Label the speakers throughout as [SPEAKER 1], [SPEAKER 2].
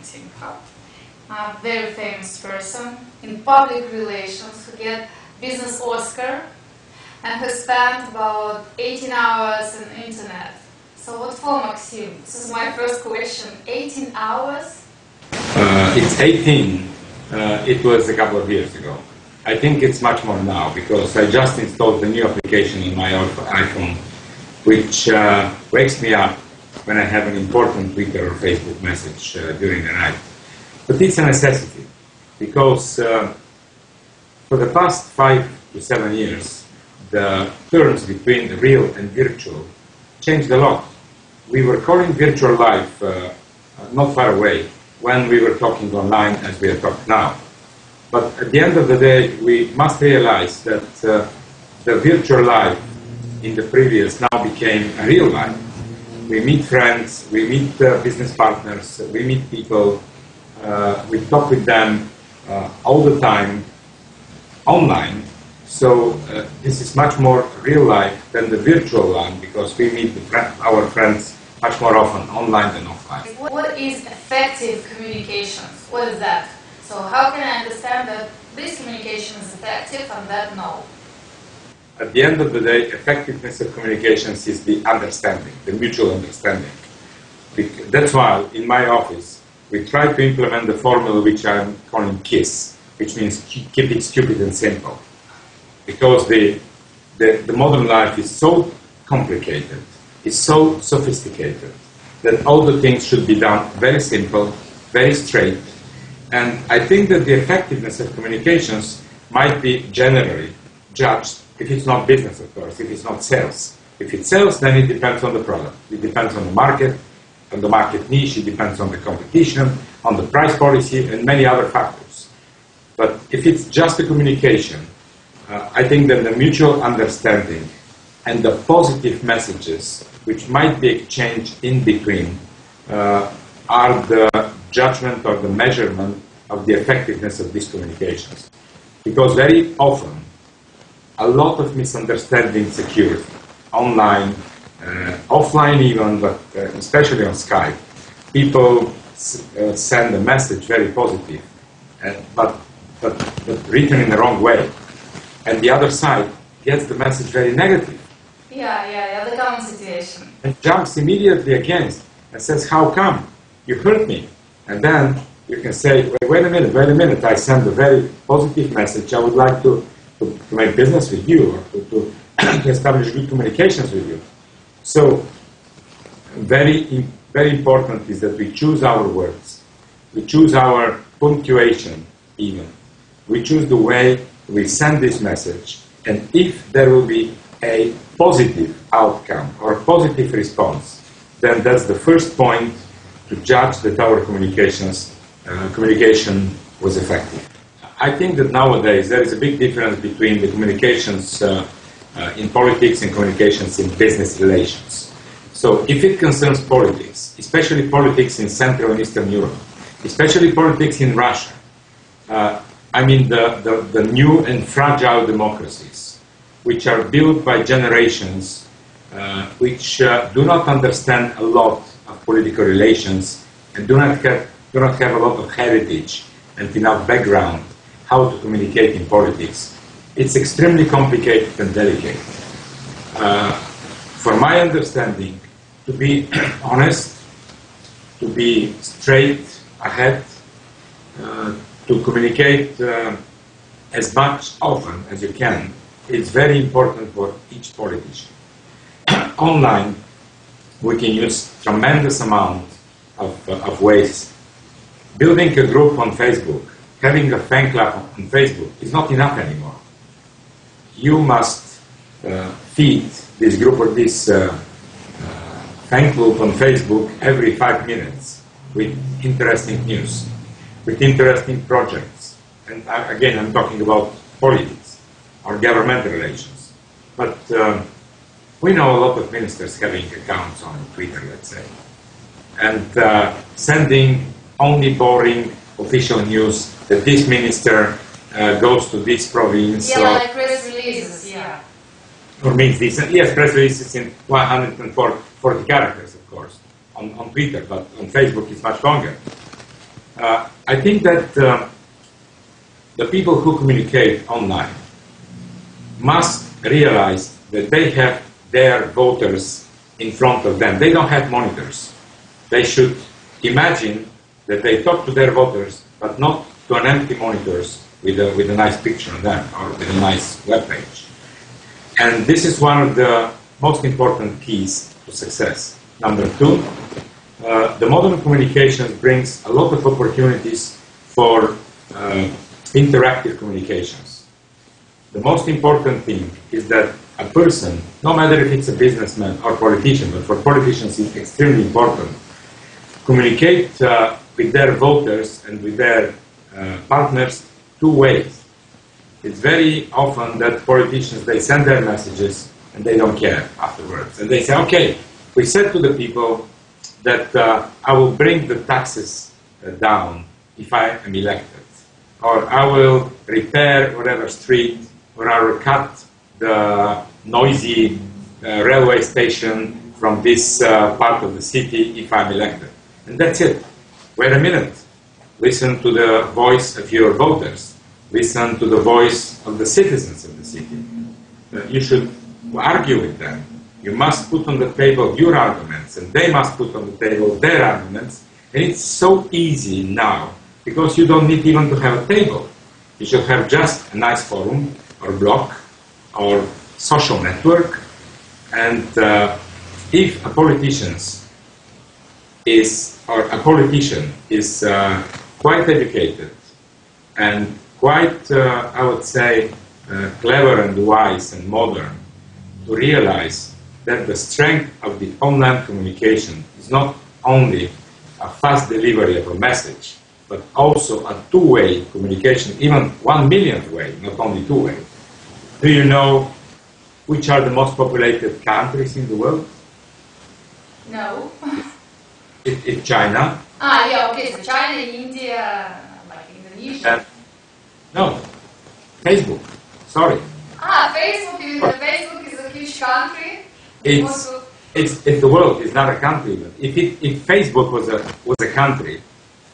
[SPEAKER 1] Maxim Behar, a very famous person in public relations who get business Oscar and who spent about 18 hours on internet. So what for, Maxim? This is my first question. 18 hours?
[SPEAKER 2] It's 18. It was a couple of years ago. I think it's much more now because I just installed a new application on my iPhone which wakes me up when I have an important Twitter or Facebook message during the night. But it's a necessity because for the past 5 to 7 years the terms between the real and virtual changed a lot. We were calling virtual life not far away when we were talking online as we are talking now. But at the end of the day, we must realize that the virtual life in the previous now became a real life. We meet friends, we meet business partners, we meet people, we talk with them all the time online. So this is much more real life than the virtual one because we meet our friends much more often online than offline.
[SPEAKER 1] What is effective communications? What is that? So how can I understand that this communication is effective and that no?
[SPEAKER 2] At the end of the day, effectiveness of communications is the understanding, the mutual understanding. That's why in my office we try to implement the formula which I'm calling KISS, which means keep it stupid and simple. Because the modern life is so complicated, is so sophisticated, that all the things should be done very simple, very straight. And I think that the effectiveness of communications might be generally judged, if it's not business, of course, if it's not sales. If it's sales, then it depends on the product. It depends on the market niche, it depends on the competition, on the price policy, and many other factors. But if it's just a communication, I think that the mutual understanding and the positive messages which might be exchanged in between are the judgment or the measurement of the effectiveness of these communications. Because very often, a lot of misunderstandings occur online, offline even, but especially on Skype. People send a message very positive, but written in the wrong way. And the other side gets the message very negative.
[SPEAKER 1] Yeah, the common situation.
[SPEAKER 2] And jumps immediately against and says, how come? You hurt me. And then you can say, wait a minute, I send a very positive message. I would like to make business with you or to establish good communications with you. So very important is that we choose our words. We choose our punctuation even. We choose the way we send this message. And if there will be a positive outcome or a positive response, then that's the first point to judge that our communication was effective. I think that nowadays there is a big difference between the communications in politics and communications in business relations. So if it concerns politics, especially politics in Central and Eastern Europe, especially politics in Russia, I mean the new and fragile democracies, which are built by generations which do not understand a lot of political relations and do not have a lot of heritage and enough background how to communicate in politics. It's extremely complicated and delicate. For my understanding, to be honest, to be straight ahead, to communicate as much often as you can, it's very important for each politician. Online, we can use tremendous amount of ways. Building a group on Facebook, having a fan club on Facebook is not enough anymore. You must feed this group or this fan club on Facebook every 5 minutes with interesting news, with interesting projects. And again, I'm talking about politics or government relations. But we know a lot of ministers having accounts on Twitter, let's say, and sending only boring official news that this minister goes to this province.
[SPEAKER 1] Yeah, like press releases, yeah.
[SPEAKER 2] Or means this, yes, press releases in 140 characters, of course, on Twitter, but on Facebook it's much longer. I think that the people who communicate online must realize that they have their voters in front of them. They don't have monitors. They should imagine that they talk to their voters, but not to an empty monitors with a nice picture on them or with a nice web page. And this is one of the most important keys to success. Number two, the modern communications brings a lot of opportunities for interactive communications. The most important thing is that a person, no matter if it's a businessman or politician, but for politicians it's extremely important, communicate with their voters and with their partners two ways. It's very often that politicians, they send their messages and they don't care afterwards. And they say, okay, we said to the people that I will bring the taxes down if I am elected. Or I will repair whatever street, or I will cut the noisy railway station from this part of the city if I'm elected. And that's it. Wait a minute. Listen to the voice of your voters. Listen to the voice of the citizens of the city. You should argue with them. You must put on the table your arguments, and they must put on the table their arguments. And it's so easy now, because you don't need even to have a table. You should have just a nice forum, or blog, or social network. And if a politician is quite educated and quite, I would say, clever and wise and modern, to realize that the strength of the online communication is not only a fast delivery of a message, but also a two-way communication, even 1 millionth way, not only two-way. Do you know which are the most populated countries in the world?
[SPEAKER 1] No.
[SPEAKER 2] It's China.
[SPEAKER 1] Yeah, okay, so China, India, like Indonesia.
[SPEAKER 2] No, Facebook. Sorry.
[SPEAKER 1] Facebook is a huge country.
[SPEAKER 2] It's the world. It's not a country. If Facebook was a country,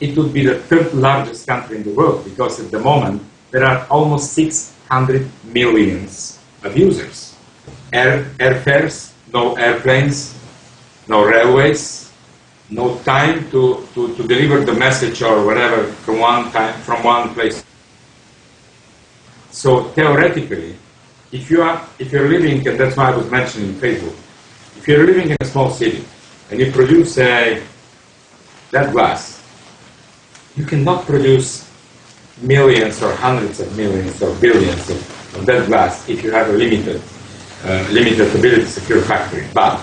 [SPEAKER 2] it would be the third largest country in the world, because at the moment there are almost 600 million of users. Airfares, no airplanes, no railways, no time to deliver the message or whatever from one place. So theoretically, if you're living, and that's why I was mentioning Facebook, if you're living in a small city and you produce that glass, you cannot produce millions or hundreds of millions or billions of that glass if you have a limited abilities of your factory. But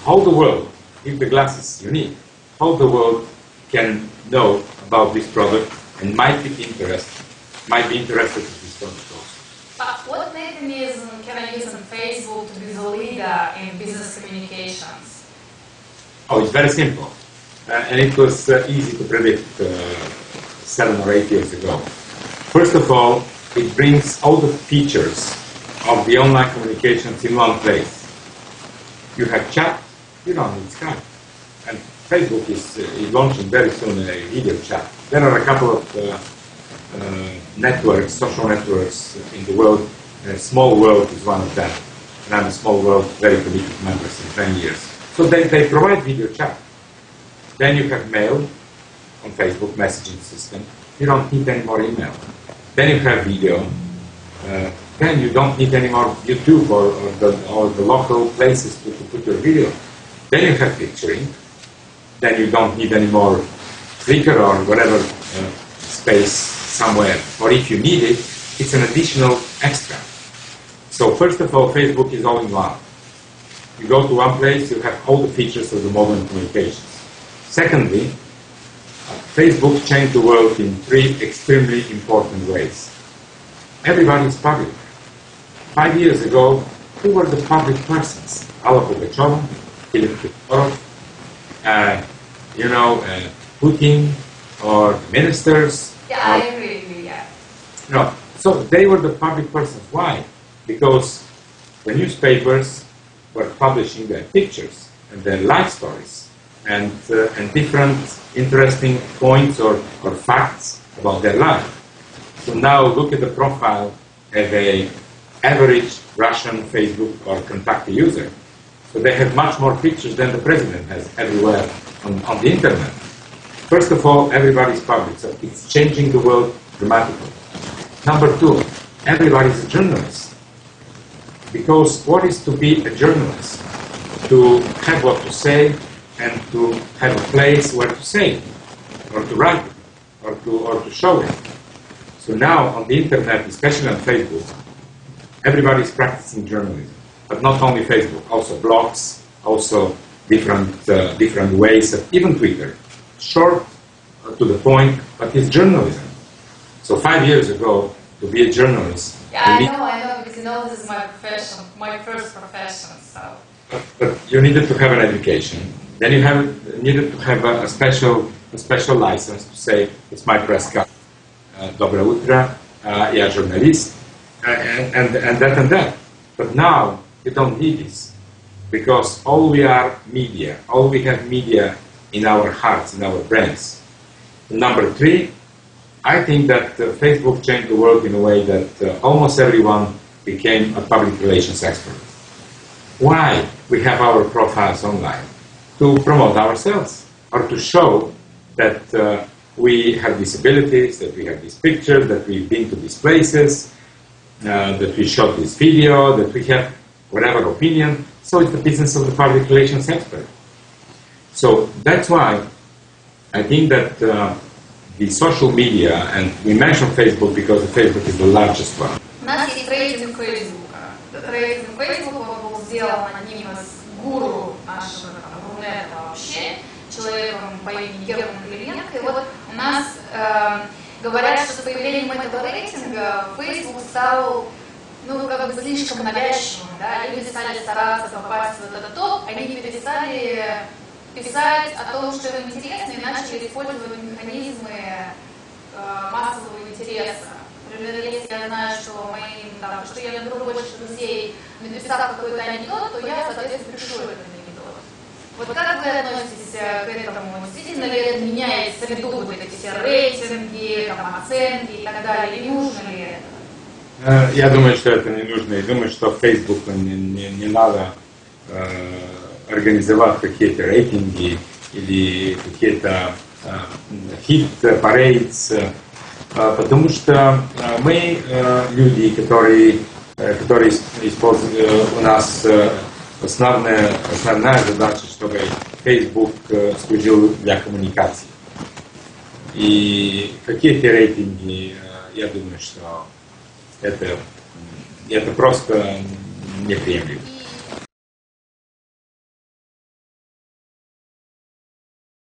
[SPEAKER 2] how the world, if the glass is unique, how the world can know about this product and might be interested in this product also.
[SPEAKER 1] But what mechanism can I use on Facebook to be the leader in business communications?
[SPEAKER 2] Oh, it's very simple. And it was easy to predict 7 or 8 years ago. First of all, it brings all the features of the online communications in one place. You have chat, you don't need Skype. And Facebook is launching very soon a video chat. There are a couple of networks, social networks in the world. Small World is one of them. And I'm a Small World very committed member since 10 years. So they provide video chat. Then you have mail on Facebook messaging system. You don't need any more email. Then you have video. Then you don't need any more YouTube or the local places to put your video. Then you have picturing. Then you don't need any more Flickr or whatever space somewhere. Or if you need it, it's an additional extra. So first of all, Facebook is all in one. You go to one place, you have all the features of the modern communications. Secondly, Facebook changed the world in 3 extremely important ways. Everybody is public. 5 years ago, who were the public persons? Alla Pugacheva, Philip Kirkorov, Putin, or ministers.
[SPEAKER 1] Yeah, I agree, yeah.
[SPEAKER 2] No, so they were the public persons. Why? Because the newspapers were publishing their pictures and their life stories. and different interesting points or facts about their life. So now look at the profile of an average Russian Facebook or Contact user. So they have much more pictures than the president has everywhere on the internet. First of all, everybody's public, so it's changing the world dramatically. Number two, everybody's a journalist. Because what is to be a journalist? To have what to say and to have a place where to say it, or to write it, or to show it. So now on the internet, especially on Facebook, everybody's practicing journalism. But not only Facebook, also blogs, also different ways, even Twitter. Short, to the point, but it's journalism. So 5 years ago, to be a journalist...
[SPEAKER 1] Yeah, I know, because this is my profession, my first profession, so...
[SPEAKER 2] But you needed to have an education. Then you needed to have a special license to say, it's my press card. Доброе утро, я журналист, and that and that. But now, you don't need this. Because all we are media. All we have media in our hearts, in our brains. Number three, I think that Facebook changed the world in a way that almost everyone became a public relations expert. Why we have our profiles online? To promote ourselves, or to show that we have disabilities, that we have this picture, that we've been to these places, that we shot this video, that we have whatever opinion. So it's the business of the public relations expert. So that's why I think that the social media, and we mention Facebook because Facebook is the largest one.
[SPEAKER 1] У нас есть рейтинг Фейсбука. Этот рейтинг Фейсбука был сделан одним из гуру нашего рунета вообще, человеком по имени Герман Клименко. И вот у нас говорят, что с появлением этого рейтинга Facebook стал слишком навязчивым, да, люди стали стараться попасть в этот топ, они не перестали писать о том, что им интересно, и начали использовать механизмы массового интереса. Например, если я знаю, что что я наберу больше друзей, написав какой-то анекдот, то я, соответственно, пишу этот анекдот. Вот как вы относитесь к этому? Действительно ли это меняет среду, вот эти все рейтинги, оценки и так далее, или нужно ли это?
[SPEAKER 2] Я думаю, что это не нужно. Я думаю, что в Facebook не надо организовать какие-то рейтинги или какие-то hit-parades, потому что мы люди, которые используют у нас основная задача, чтобы Facebook служил для коммуникации. И какие-то рейтинги, я думаю, что это просто неприемлемо.